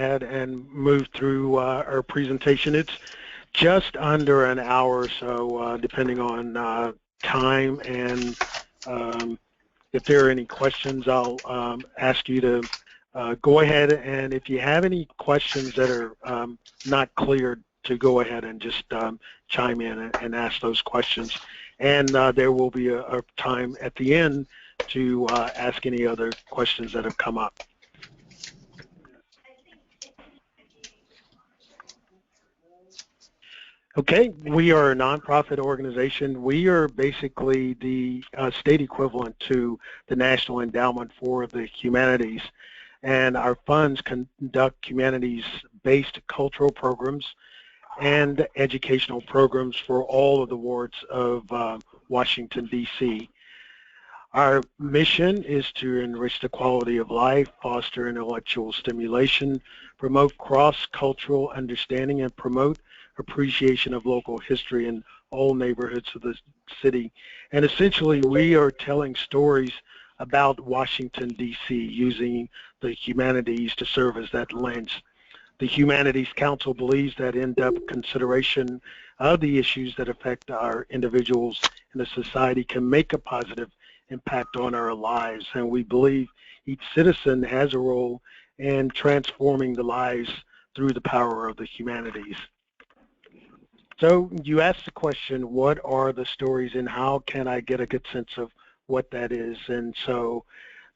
ahead and move through our presentation. It's just under an hour or so, depending on time, and if there are any questions, I'll ask you to go ahead, and if you have any questions that are not clear, to go ahead and just chime in and ask those questions. And there will be a time at the end to ask any other questions that have come up. Okay, we are a nonprofit organization. We are basically the state equivalent to the National Endowment for the Humanities, and our funds conduct humanities-based cultural programs and educational programs for all of the wards of Washington, D.C. Our mission is to enrich the quality of life, foster intellectual stimulation, promote cross-cultural understanding, and promote appreciation of local history in all neighborhoods of the city. And essentially, we are telling stories about Washington, D.C., using the humanities to serve as that lens. The Humanities Council believes that in-depth consideration of the issues that affect our individuals in a society can make a positive impact on our lives, and we believe each citizen has a role in transforming the lives through the power of the humanities. So you asked the question, what are the stories and how can I get a good sense of what that is? And so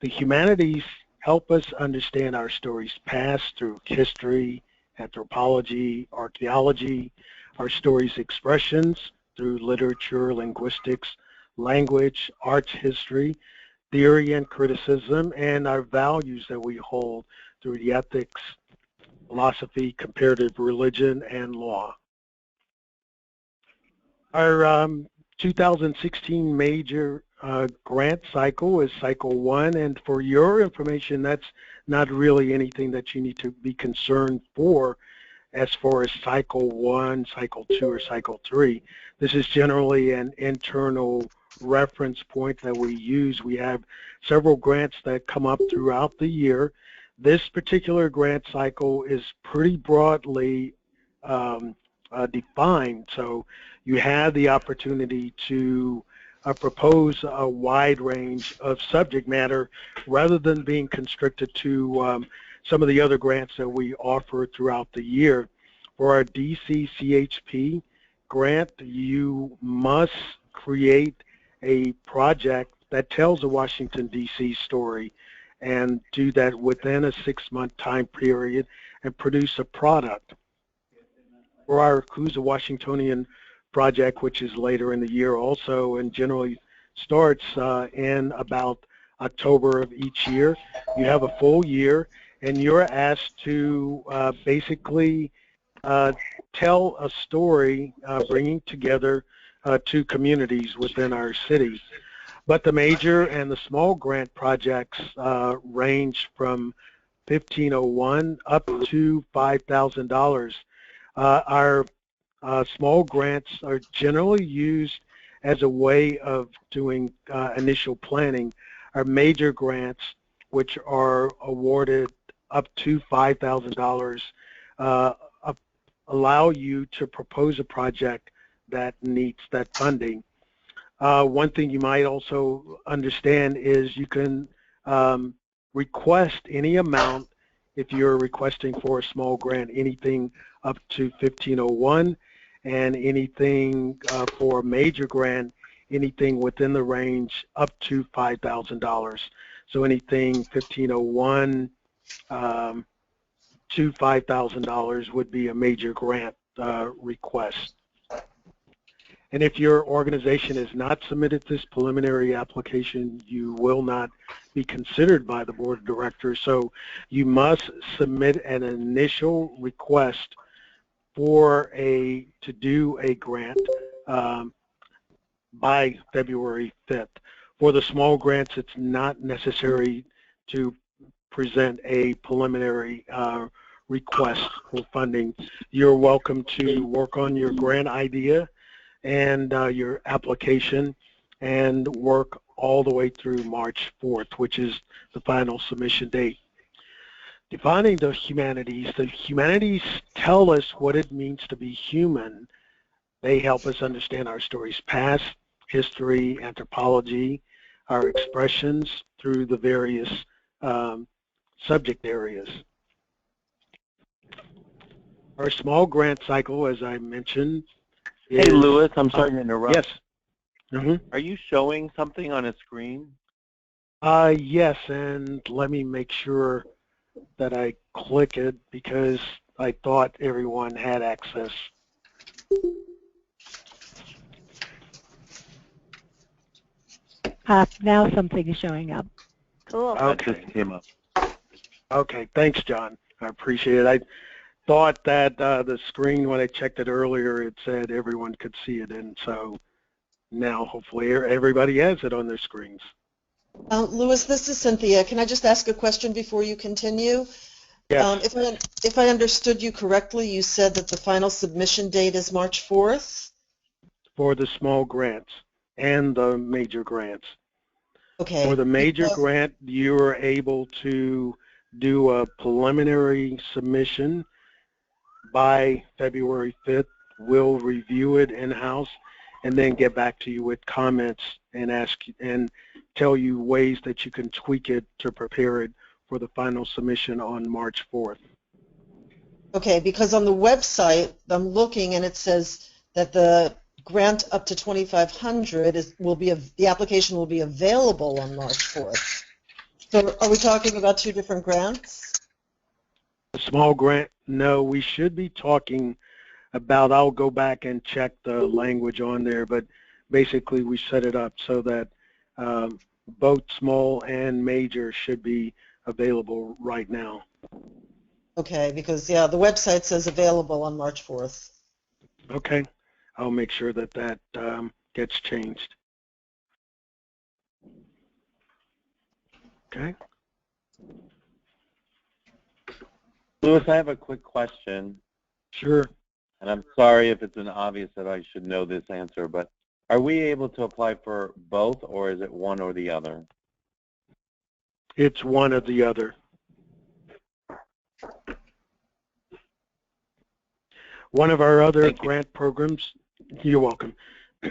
the humanities help us understand our stories past through history, anthropology, archaeology, our stories' expressions through literature, linguistics, language, arts history, theory and criticism, and our values that we hold through the ethics, philosophy, comparative religion, and law. Our 2016 major grant cycle is cycle 1, and for your information, that's not really anything that you need to be concerned for as far as cycle 1, cycle 2, or cycle 3. This is generally an internal reference point that we use. We have several grants that come up throughout the year. This particular grant cycle is pretty broadly defined, so you have the opportunity to propose a wide range of subject matter rather than being constricted to some of the other grants that we offer throughout the year. For our DC CHP grant, you must create a project that tells the Washington, D.C. story and do that within a 6-month time period and produce a product. For our Who's a Washingtonian project, which is later in the year also and generally starts in about October of each year, you have a full year and you're asked to basically tell a story bringing together 2 communities within our city. But the major and the small grant projects range from $1,501 up to $5,000. Our small grants are generally used as a way of doing initial planning. Our major grants, which are awarded up to $5,000, allow you to propose a project that needs that funding. One thing you might also understand is you can request any amount if you're requesting for a small grant, anything up to $1,501, and anything for a major grant, anything within the range up to $5,000. So anything $1,501 to $5,000 would be a major grant request. And if your organization has not submitted this preliminary application, you will not be considered by the board of directors. So you must submit an initial request for to do a grant by February 5th. For the small grants, it's not necessary to present a preliminary request for funding. You're welcome to work on your grant idea and your application and work all the way through March 4th, which is the final submission date. Defining the humanities tell us what it means to be human. They help us understand our story's past, history, anthropology, our expressions through the various subject areas. Our small grant cycle, as I mentioned, is... Hey, Louis, I'm sorry to interrupt. Yes. Mm-hmm. Are you showing something on a screen? Yes, and let me make sure that I click it because I thought everyone had access. Now something is showing up. Cool. Okay. That just came up. Okay, thanks, John. I appreciate it. I thought that the screen, when I checked it earlier, it said everyone could see it, and so now hopefully everybody has it on their screens. Louis, this is Cynthia. Can I just ask a question before you continue? Yes. If I understood you correctly, you said that the final submission date is March 4th? For the small grants and the major grants. Okay. For the major grant, you are able to do a preliminary submission by February 5th. We'll review it in-house and then get back to you with comments and ask and tell you ways that you can tweak it to prepare it for the final submission on March 4th. Okay, because on the website, I'm looking and it says that the grant up to $2,500 the application will be available on March 4th. So are we talking about two different grants? A small grant, no, we should be talking about, I'll go back and check the language on there, but basically we set it up so that both small and major should be available right now. Okay, because yeah, the website says available on March 4th. Okay, I'll make sure that that gets changed. Okay. Louis, I have a quick question. Sure. And I'm sorry if it's an obvious that I should know this answer, but are we able to apply for both, or is it one or the other? It's one or the other. One of our other grant programs, you're welcome.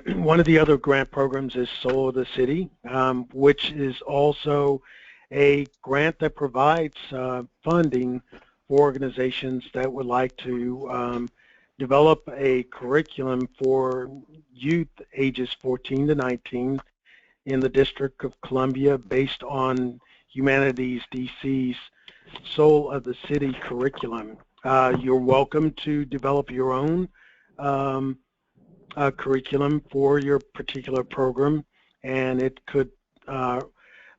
One of the other grant programs is Soul of the City, which is also a grant that provides funding for organizations that would like to develop a curriculum for youth ages 14 to 19 in the District of Columbia based on HumanitiesDC's Soul of the City curriculum. You're welcome to develop your own curriculum for your particular program, and it could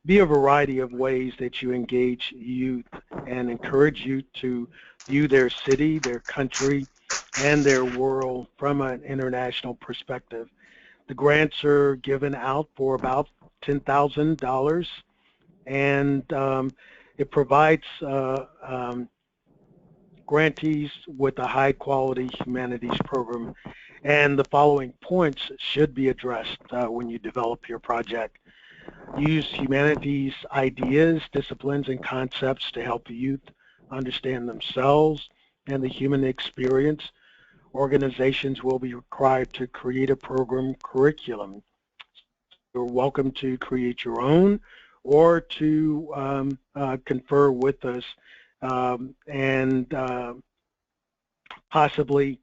be a variety of ways that you engage youth and encourage youth to view their city, their country, and their world from an international perspective. The grants are given out for about $10,000, and it provides grantees with a high-quality humanities program. And the following points should be addressed when you develop your project. Use humanities ideas, disciplines, and concepts to help youth understand themselves and the human experience. Organizations will be required to create a program curriculum. You're welcome to create your own or to confer with us and possibly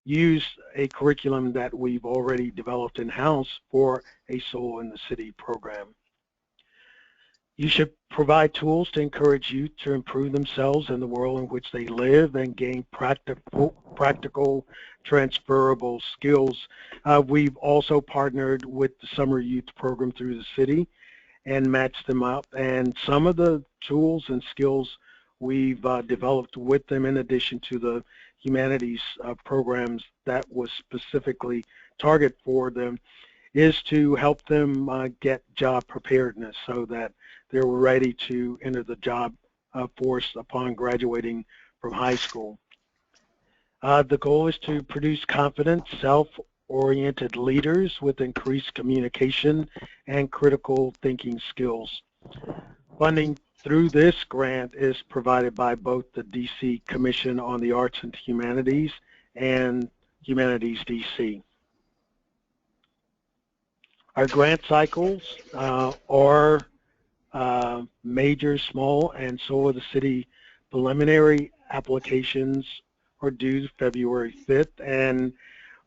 use a curriculum that we've already developed in-house for a Soul in the City program. You should provide tools to encourage youth to improve themselves in the world in which they live and gain practical transferable skills. We've also partnered with the Summer Youth Program through the city and matched them up. And some of the tools and skills we've developed with them, in addition to the humanities programs that was specifically targeted for them, is to help them get job preparedness so that they're ready to enter the job force upon graduating from high school. The goal is to produce confident, self-oriented leaders with increased communication and critical thinking skills. Funding through this grant is provided by both the DC Commission on the Arts and Humanities and HumanitiesDC. Our grant cycles are major, small, and soul of the city preliminary applications are due February 5th. And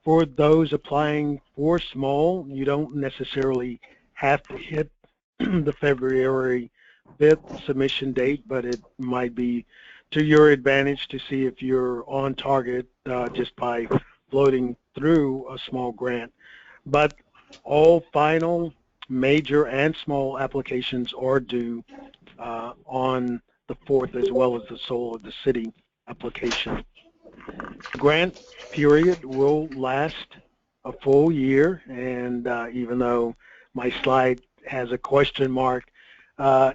for those applying for small, you don't necessarily have to hit the February 5th submission date, but it might be to your advantage to see if you're on target just by floating through a small grant. But all final, major, and small applications are due on the 4th, as well as the soul of the city application. The grant period will last a full year, and even though my slide has a question mark,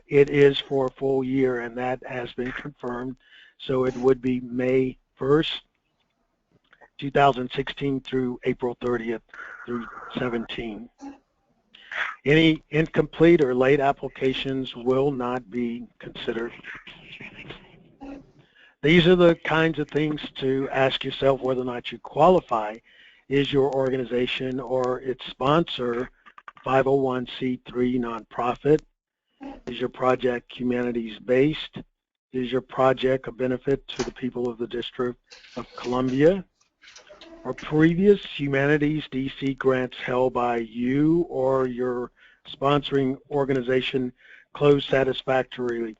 it is for a full year, and that has been confirmed. So it would be May 1st, 2016 through April 30th through 17. Any incomplete or late applications will not be considered. These are the kinds of things to ask yourself whether or not you qualify. Is your organization or its sponsor 501c3 nonprofit? Is your project humanities-based? Is your project a benefit to the people of the District of Columbia? Are previous Humanities DC grants held by you or your sponsoring organization closed satisfactorily?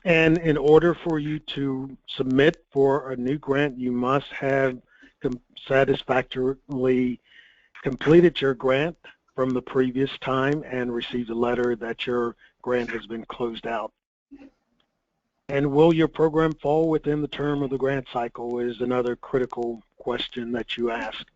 And in order for you to submit for a new grant, you must have satisfactorily completed your grant from the previous time and received a letter that your grant has been closed out. And will your program fall within the term of the grant cycle is another critical question that you ask.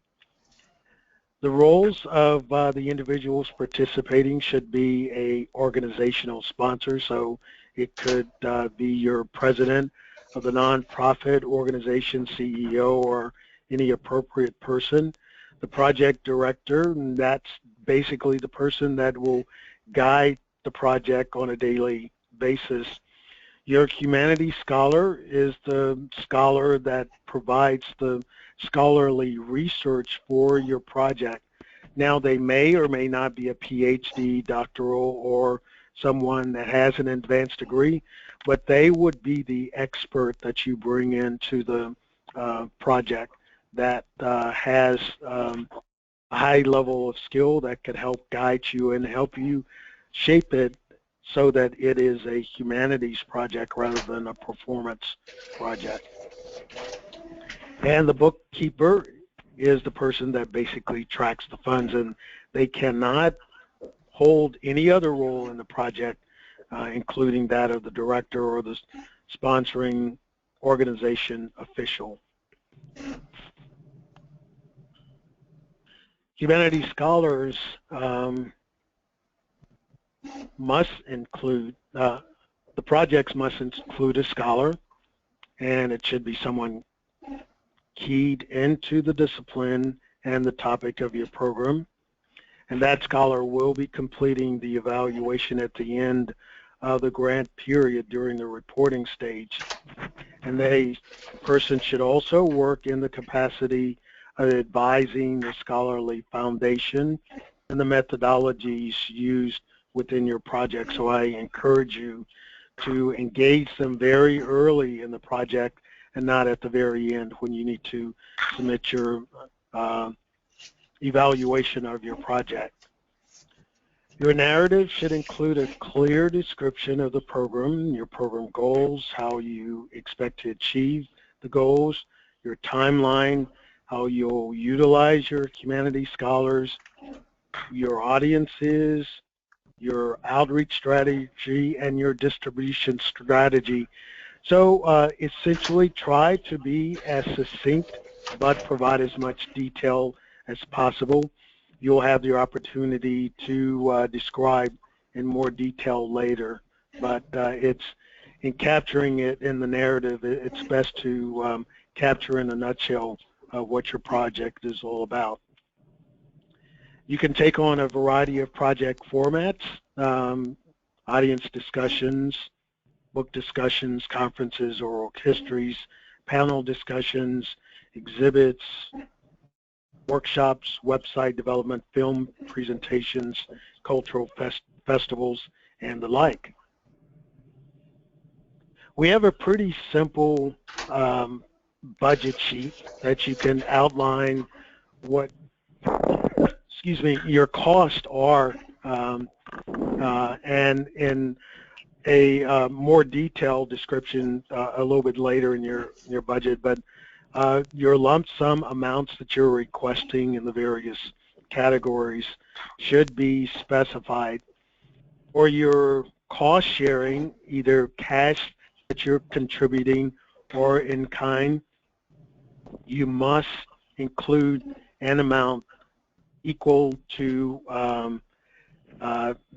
The roles of the individuals participating should be a organizational sponsor, so it could be your president of the nonprofit organization, CEO, or any appropriate person. The project director, that's basically the person that will guide the project on a daily basis. Your humanities scholar is the scholar that provides the scholarly research for your project. Now, they may or may not be a PhD, doctoral, or someone that has an advanced degree, but they would be the expert that you bring into the project that has a high level of skill that could help guide you and help you shape it so that it is a humanities project rather than a performance project. And the bookkeeper is the person that basically tracks the funds, and they cannot hold any other role in the project, including that of the director or the sponsoring organization official. Humanities scholars must include, the projects must include a scholar, and it should be someone keyed into the discipline and the topic of your program. And that scholar will be completing the evaluation at the end of the grant period during the reporting stage. And the person should also work in the capacity of advising the scholarly foundation and the methodologies used within your project. So I encourage you to engage them very early in the project and not at the very end when you need to submit your evaluation of your project. Your narrative should include a clear description of the program, your program goals, how you expect to achieve the goals, your timeline, how you'll utilize your humanities scholars, your audiences, your outreach strategy, and your distribution strategy. So essentially try to be as succinct but provide as much detail as possible. You'll have your opportunity to describe in more detail later, but it's in capturing it in the narrative, it's best to capture in a nutshell what your project is all about. You can take on a variety of project formats. audience discussions, book discussions, conferences, oral histories, panel discussions, exhibits, workshops, website development, film presentations, cultural festivals, and the like. We have a pretty simple budget sheet that you can outline what, your costs are, and in a more detailed description a little bit later in your budget, but your lump sum amounts that you're requesting in the various categories should be specified. For your cost sharing, either cash that you're contributing or in kind, you must include an amount equal to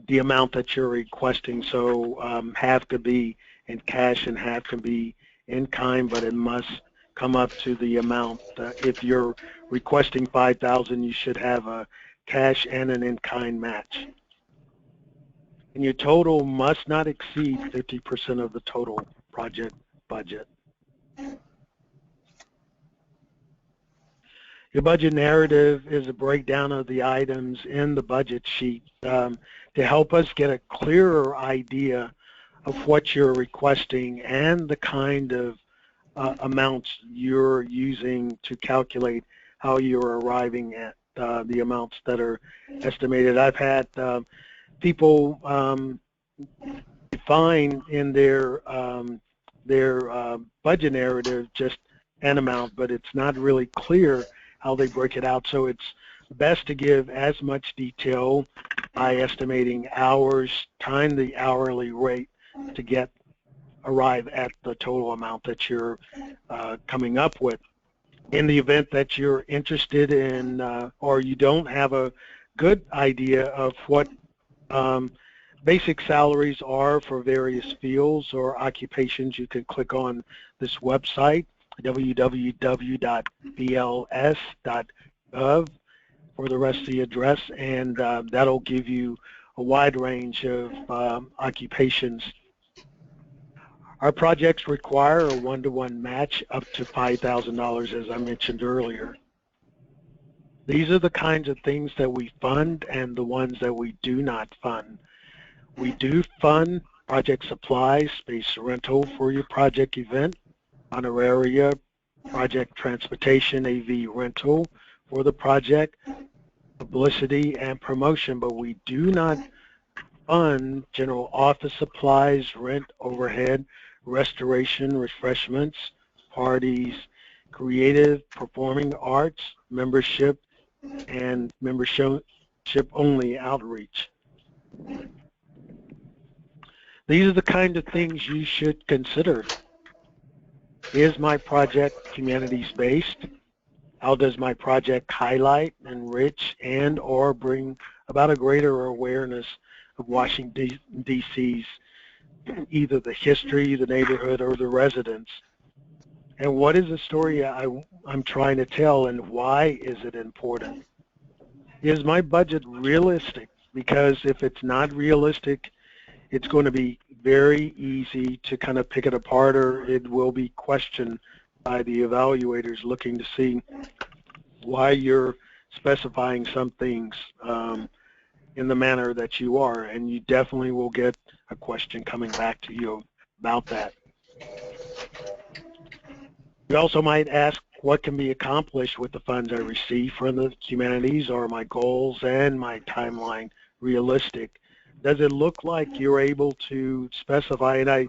the amount that you're requesting. So half could be in cash and half can be in kind, but it must come up to the amount. If you're requesting $5,000, you should have a cash and an in-kind match. And your total must not exceed 50% of the total project budget. Your budget narrative is a breakdown of the items in the budget sheet to help us get a clearer idea of what you're requesting and the kind of amounts you're using to calculate how you're arriving at the amounts that are estimated. I've had people define in their budget narrative just an amount, but it's not really clear how they break it out. So it's best to give as much detail by estimating hours, time the hourly rate to arrive at the total amount that you're coming up with. In the event that you're interested in or you don't have a good idea of what basic salaries are for various fields or occupations, you can click on this website, www.bls.gov, for the rest of the address, and that'll give you a wide range of occupations. Our projects require a one-to-one match up to $5,000, as I mentioned earlier. These are the kinds of things that we fund and the ones that we do not fund. We do fund project supplies, space rental for your project event, honoraria, project transportation, AV rental for the project, publicity and promotion, but we do not fund general office supplies, rent, overhead, restoration, refreshments, parties, creative, performing arts, membership, and membership-only outreach. These are the kind of things you should consider. Is my project humanities-based? How does my project highlight, enrich, and or bring about a greater awareness of Washington, D.C.'s either the history, the neighborhood, or the residents? And what is the story I'm trying to tell, and why is it important? Is my budget realistic? Because if it's not realistic, it's going to be very easy to kind of pick it apart, or it will be questioned by the evaluators looking to see why you're specifying some things in the manner that you are, and you definitely will get a question coming back to you about that. You also might ask, what can be accomplished with the funds I receive from the humanities? Are my goals and my timeline realistic? Does it look like you're able to specify? And I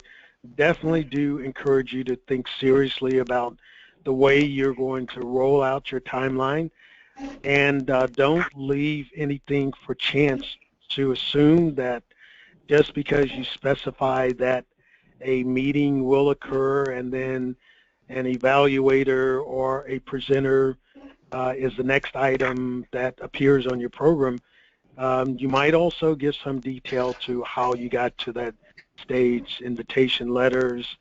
definitely do encourage you to think seriously about the way you're going to roll out your timeline, and don't leave anything for chance to assume that just because you specify that a meeting will occur and then an evaluator or a presenter is the next item that appears on your program. You might also give some detail to how you got to that stage, invitation letters,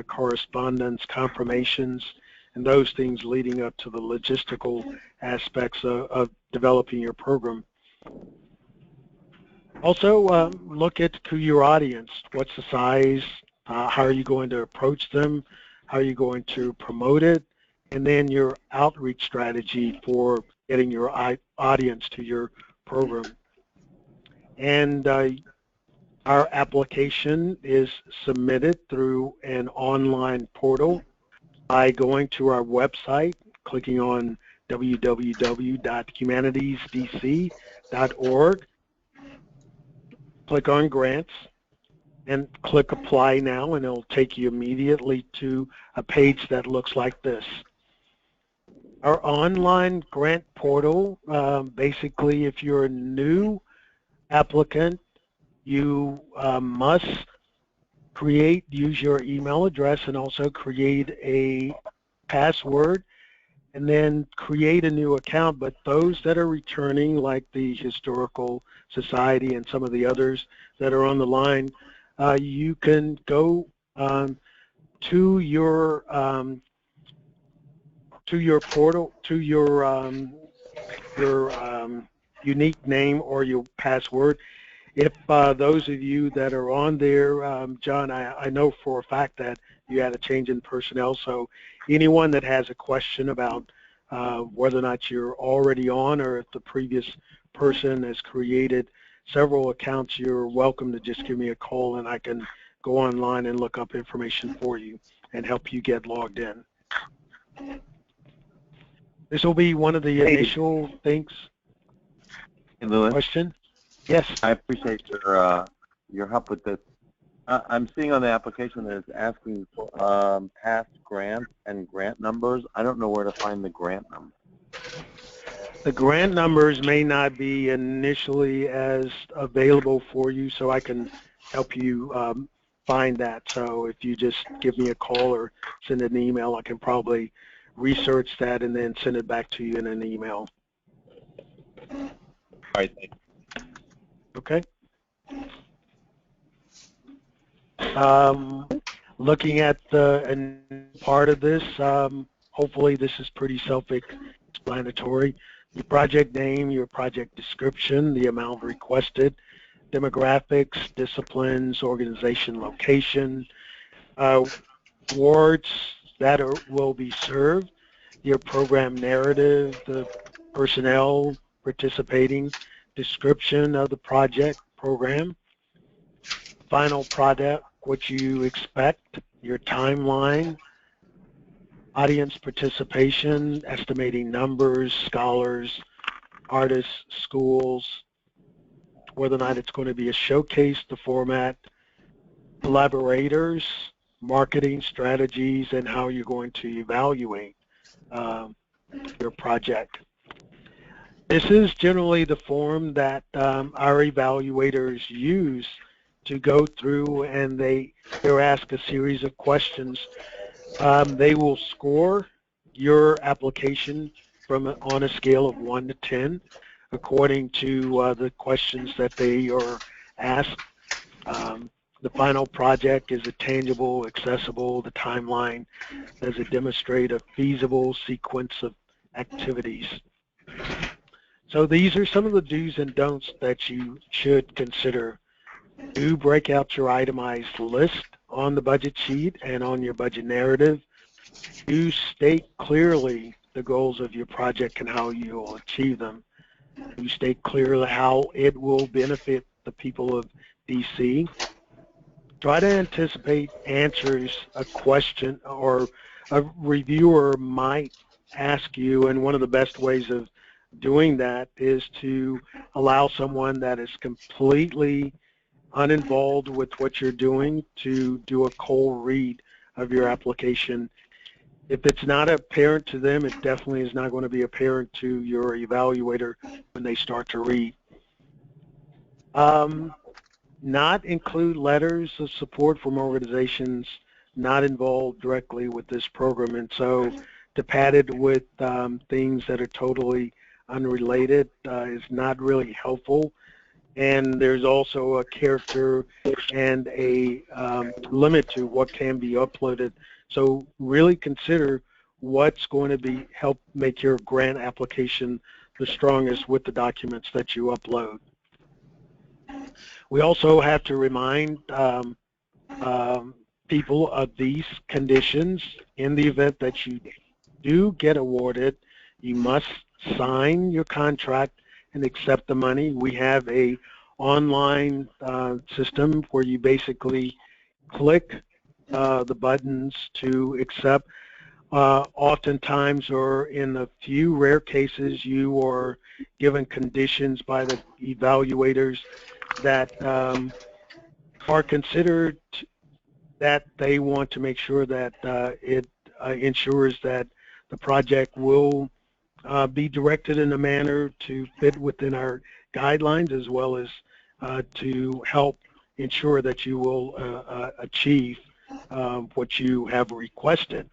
correspondence, confirmations, and those things leading up to the logistical aspects of developing your program. Also, look at your audience. What's the size? How are you going to approach them? How are you going to promote it? And then your outreach strategy for getting your audience to your program. And our application is submitted through an online portal by going to our website, clicking on www.humanitiesdc.org, click on grants, and click apply now, and it'll take you immediately to a page that looks like this. Our online grant portal, basically if you're a new applicant, you must use your email address and also create a password and then create a new account. But those that are returning, like the Historical Society and some of the others that are on the line, you can go to your portal, to your unique name or your password. If those of you that are on there, John, I know for a fact that you had a change in personnel, so anyone that has a question about whether or not you're already on or if the previous person has created several accounts, you're welcome to just give me a call and I can go online and look up information for you and help you get logged in. This will be one of the initial things. Hey, Louis. Question? Yes. I appreciate your help with this. I'm seeing on the application that it's asking for past grants and grant numbers. I don't know where to find the grant number. The grant numbers may not be initially as available for you, so I can help you find that. So if you just give me a call or send an email, I can probably research that and then send it back to you in an email. All right, thank you. Okay. Looking at the part of this, hopefully this is pretty self-explanatory. Your project name, your project description, the amount requested, demographics, disciplines, organization location, wards that will be served, your program narrative, the personnel participating, description of the project program, final product, what you expect, your timeline, audience participation, estimating numbers, scholars, artists, schools, whether or not it's going to be a showcase, the format, collaborators, marketing strategies, and how you're going to evaluate your project. This is generally the form that our evaluators use to go through, and they're asked a series of questions. They will score your application on a scale of 1 to 10 according to the questions that they are asked. The final project, is it tangible, accessible, the timeline, does it demonstrate a feasible sequence of activities? So these are some of the do's and don'ts that you should consider. Do break out your itemized list on the budget sheet and on your budget narrative. Do state clearly the goals of your project and how you will achieve them. Do state clearly how it will benefit the people of DC. Try to anticipate answers a question or a reviewer might ask you, and one of the best ways of doing that is to allow someone that is completely uninvolved with what you're doing to do a cold read of your application. If it's not apparent to them, it definitely is not going to be apparent to your evaluator when they start to read. Not include letters of support from organizations not involved directly with this program, and so to pad it with things that are totally unrelated is not really helpful. And there's also a character and a limit to what can be uploaded. So really consider what's going to help make your grant application the strongest with the documents that you upload. We also have to remind people of these conditions. In the event that you do get awarded, you must sign your contract and accept the money. We have a online system where you basically click the buttons to accept. Oftentimes, or in a few rare cases, you are given conditions by the evaluators that are considered that they want to make sure that it ensures that the project will be directed in a manner to fit within our guidelines, as well as to help ensure that you will achieve what you have requested.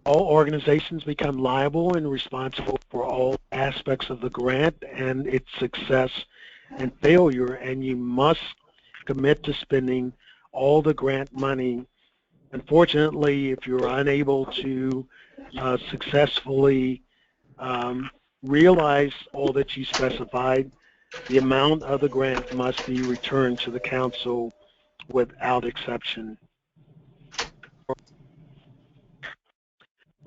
All organizations become liable and responsible for all aspects of the grant and its success and failure, and you must commit to spending all the grant money. Unfortunately, if you're unable to successfully realize all that you specified, the amount of the grant must be returned to the council without exception.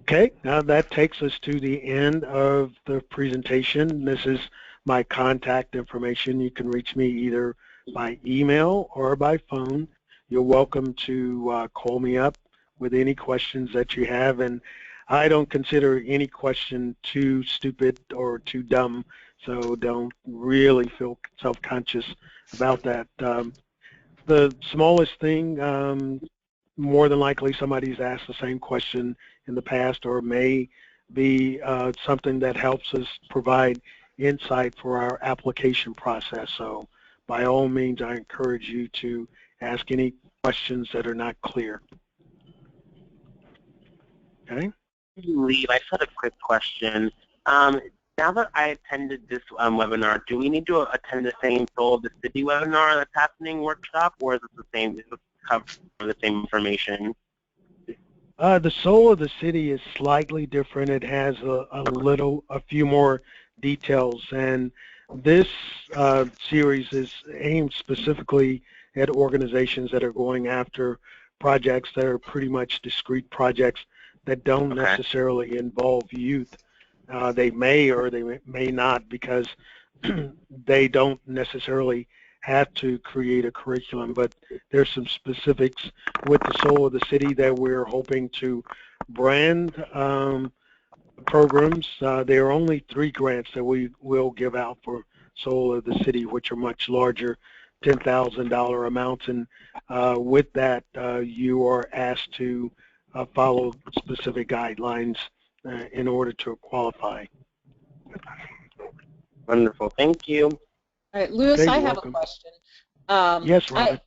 Okay, now that takes us to the end of the presentation. This is my contact information. You can reach me either by email or by phone. You're welcome to call me up with any questions that you have, and I don't consider any question too stupid or too dumb, so don't really feel self-conscious about that. The smallest thing, more than likely somebody's asked the same question in the past, or may be something that helps us provide insight for our application process. So by all means, I encourage you to ask any questions that are not clear. Okay? Lee, I just had a quick question. Now that I attended this webinar, do we need to attend the same Soul of the City webinar that's happening workshop, or is it the same, is it cover the same information? The Soul of the City is slightly different. It has a few more details, and this series is aimed specifically at organizations that are going after projects that are pretty much discrete projects that don't necessarily involve youth. They may or they may not, because they don't necessarily have to create a curriculum, but there's some specifics with the Soul of the City that we're hoping to brand programs. There are only 3 grants that we will give out for Soul of the City, which are much larger, $10,000 amounts, and with that you are asked to follow specific guidelines in order to qualify. Wonderful, thank you. All right, Lewis, Okay, I you're have welcome. a question. Yes, Robin.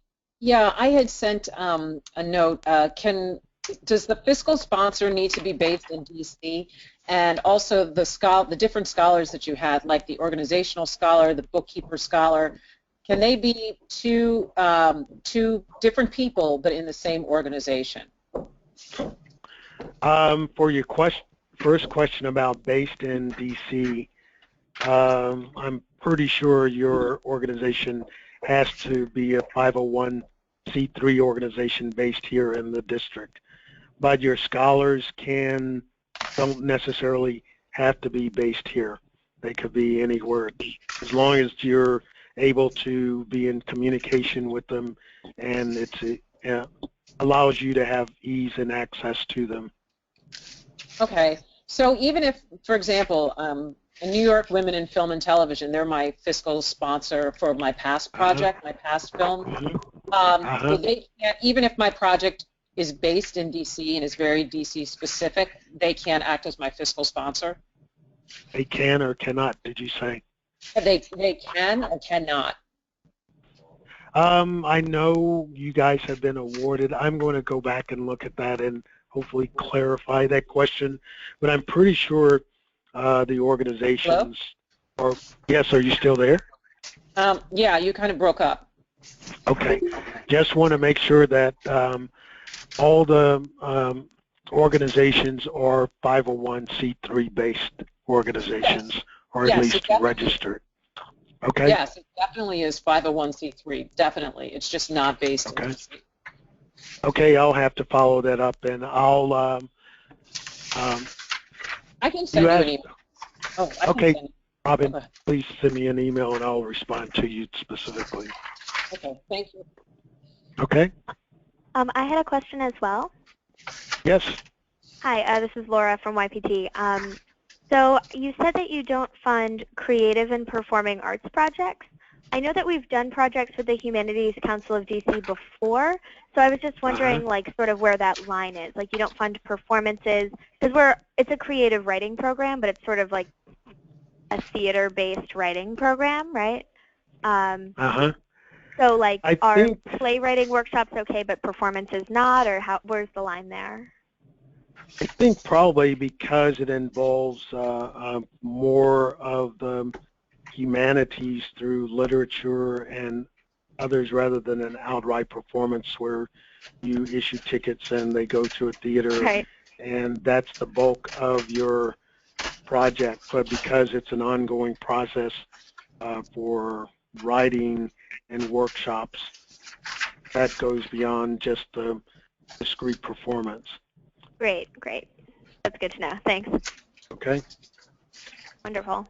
I had sent a note. Does the fiscal sponsor need to be based in DC? And also the different scholars that you had, like the organizational scholar, the bookkeeper scholar, can they be two different people but in the same organization? For your first question about based in DC, I'm pretty sure your organization has to be a 501c3 organization based here in the district. But your scholars don't necessarily have to be based here. They could be anywhere, as long as you're able to be in communication with them, and it allows you to have ease and access to them. Okay, so even if, for example, in New York Women in Film and Television, they're my fiscal sponsor for my past project, my past film. So they can't, even if my project is based in DC and is very DC specific, they can't act as my fiscal sponsor? They can or cannot, did you say? They can or cannot? I know you guys have been awarded. I'm going to go back and look at that and hopefully clarify that question. But I'm pretty sure the organizations are, yes, are you still there? Yeah, you kind of broke up. Okay. Just want to make sure that all the organizations are 501c3 based organizations, or at least registered. Okay. Yes, it definitely is 501c3. Definitely. It's just not based in DC. Okay, I'll have to follow that up, and I'll. I can send you an email. Oh, I okay, can send Robin, okay. please send me an email, and I'll respond to you specifically. Okay, thank you. Okay. I had a question as well. Yes. Hi, this is Laura from YPT. So you said that you don't fund creative and performing arts projects. I know that we've done projects with the Humanities Council of DC before, so I was just wondering, like, sort of where that line is. Like, you don't fund performances, because it's a creative writing program, but it's sort of like a theater-based writing program, right? So, like, are playwriting workshops okay, but performances not, or where's the line there? I think probably because it involves more of the humanities through literature and others rather than an outright performance where you issue tickets and they go to a theater, right, and that's the bulk of your project. But because it's an ongoing process for writing and workshops, that goes beyond just the discrete performance. Great, great. That's good to know. Thanks. Okay. Wonderful.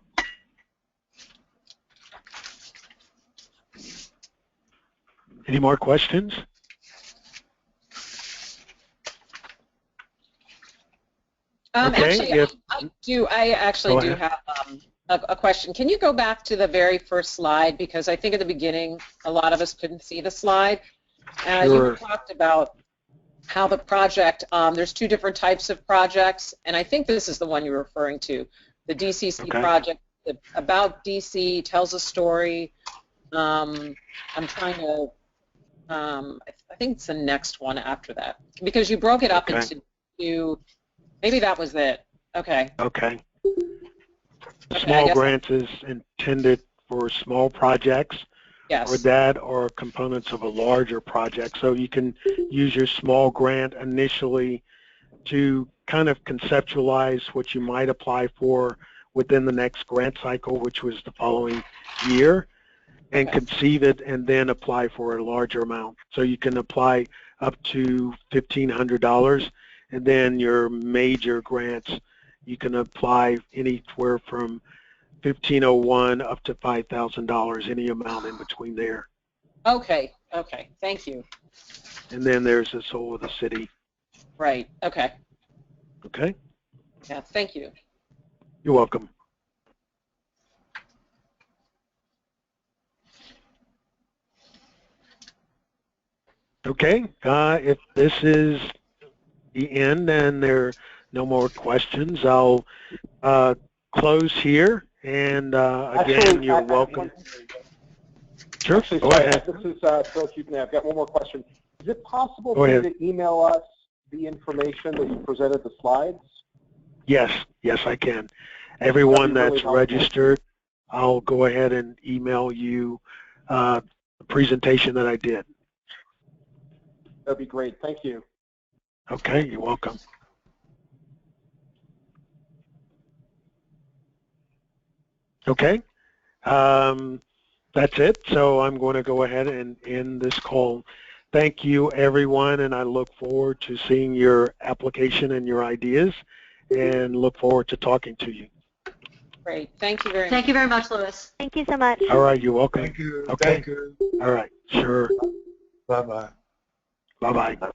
Any more questions? Okay, actually, I actually do have a question. Can you go back to the very first slide? Because I think at the beginning, a lot of us couldn't see the slide. Sure. You talked about how the project, there's two different types of projects, and I think this is the one you're referring to, the DCC project, about DC, tells a story. I'm trying to, I think it's the next one after that, because you broke it up into two. Maybe that was it. Okay. Okay. Small grants is intended for small projects, or that, or components of a larger project. So you can use your small grant initially to kind of conceptualize what you might apply for within the next grant cycle, which was the following year, and conceive it and then apply for a larger amount. So you can apply up to $1,500, and then your major grants, you can apply anywhere from $1,501 up to $5,000, any amount in between there. Okay, okay, thank you. And then there's the Soul of the City. Right, okay. Okay? Yeah, thank you. You're welcome. Okay, if this is the end and there are no more questions, I'll close here. And again, you're welcome. Sure, actually, go sorry, ahead. This is Phil Cupid. I've got one more question. Is it possible for you to email us the information that you presented, the slides? Yes, yes, I can. Everyone that's really registered, I'll go ahead and email you the presentation that I did. That'd be great. Thank you. Okay, you're welcome. Okay, that's it. So I'm going to go ahead and end this call. Thank you, everyone, and I look forward to seeing your application and your ideas, and look forward to talking to you. Great. Thank you very much. Thank you very much, Louis. Thank you so much. All right, you're welcome. Thank you. Okay. Thank you. All right, sure. Bye-bye. Bye-bye.